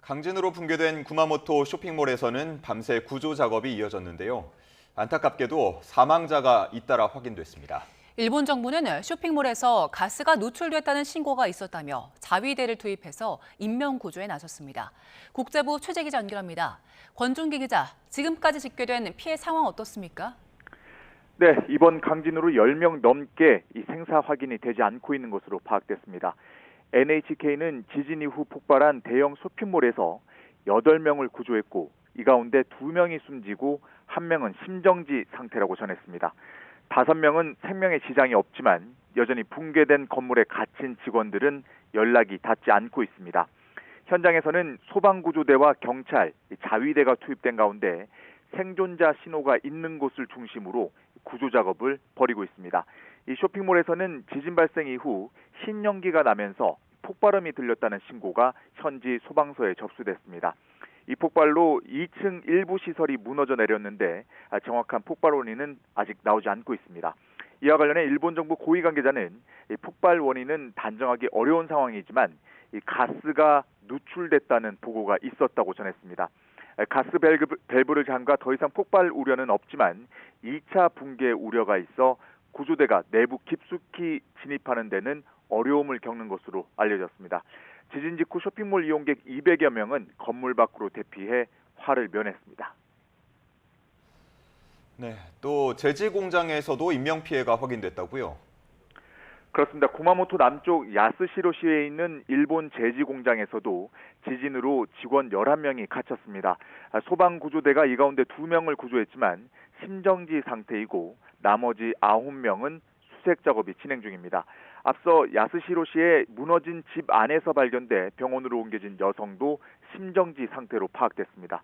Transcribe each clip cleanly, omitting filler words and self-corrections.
강진으로 붕괴된 구마모토 쇼핑몰에서는 밤새 구조 작업이 이어졌는데요. 안타깝게도 사망자가 잇따라 확인됐습니다. 일본 정부는 쇼핑몰에서 가스가 누출됐다는 신고가 있었다며 자위대를 투입해서 인명구조에 나섰습니다. 국제부 최재 기자 연결합니다. 권준기 기자, 지금까지 집계된 피해 상황 어떻습니까? 네, 이번 강진으로 10명 넘게 이 생사 확인이 되지 않고 있는 것으로 파악됐습니다. NHK는 지진 이후 폭발한 대형 쇼핑몰에서 8명을 구조했고 이 가운데 2명이 숨지고 1명은 심정지 상태라고 전했습니다. 5명은 생명에 지장이 없지만 여전히 붕괴된 건물에 갇힌 직원들은 연락이 닿지 않고 있습니다. 현장에서는 소방구조대와 경찰, 자위대가 투입된 가운데 생존자 신호가 있는 곳을 중심으로 구조 작업을 벌이고 있습니다. 이 쇼핑몰에서는 지진 발생 이후 신연기가 나면서 폭발음이 들렸다는 신고가 현지 소방서에 접수됐습니다. 이 폭발로 2층 일부 시설이 무너져 내렸는데 정확한 폭발 원인은 아직 나오지 않고 있습니다. 이와 관련해 일본 정부 고위 관계자는 이 폭발 원인은 단정하기 어려운 상황이지만 이 가스가 누출됐다는 보고가 있었다고 전했습니다. 가스 밸브를 잠가 더 이상 폭발 우려는 없지만 2차 붕괴 우려가 있어 구조대가 내부 깊숙이 진입하는 데는 어려움을 겪는 것으로 알려졌습니다. 지진 직후 쇼핑몰 이용객 200여 명은 건물 밖으로 대피해 화를 면했습니다. 네, 또 제지 공장에서도 인명피해가 확인됐다고요? 그렇습니다. 구마모토 남쪽 야스시로시에 있는 일본 제지 공장에서도 지진으로 직원 11명이 갇혔습니다. 소방구조대가 이 가운데 2명을 구조했지만 심정지 상태이고 나머지 9명은 수색 작업이 진행 중입니다. 앞서 야스시로시의 무너진 집 안에서 발견돼 병원으로 옮겨진 여성도 심정지 상태로 파악됐습니다.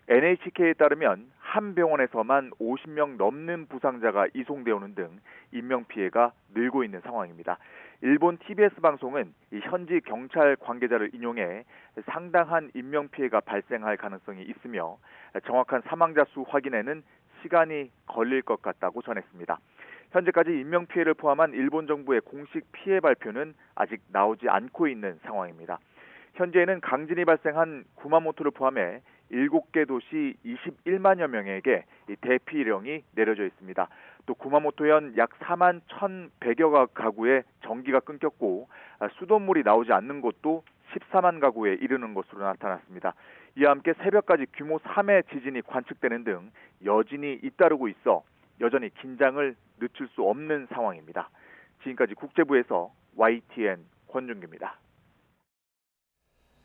NHK에 따르면 한 병원에서만 50명 넘는 부상자가 이송되오는 등 인명피해가 늘고 있는 상황입니다. 일본 TBS 방송은 이 현지 경찰 관계자를 인용해 상당한 인명피해가 발생할 가능성이 있으며 정확한 사망자 수 확인에는 시간이 걸릴 것 같다고 전했습니다. 현재까지 인명피해를 포함한 일본 정부의 공식 피해 발표는 아직 나오지 않고 있는 상황입니다. 현재는 강진이 발생한 구마모토를 포함해 7개 도시 21만여 명에게 대피령이 내려져 있습니다. 또 구마모토현 약 4만 1,100여 가구에 전기가 끊겼고 수돗물이 나오지 않는 곳도 14만 가구에 이르는 것으로 나타났습니다. 이와 함께 새벽까지 규모 3의 지진이 관측되는 등 여진이 잇따르고 있어 여전히 긴장을 늦출 수 없는 상황입니다. 지금까지 국제부에서 YTN 권준기입니다.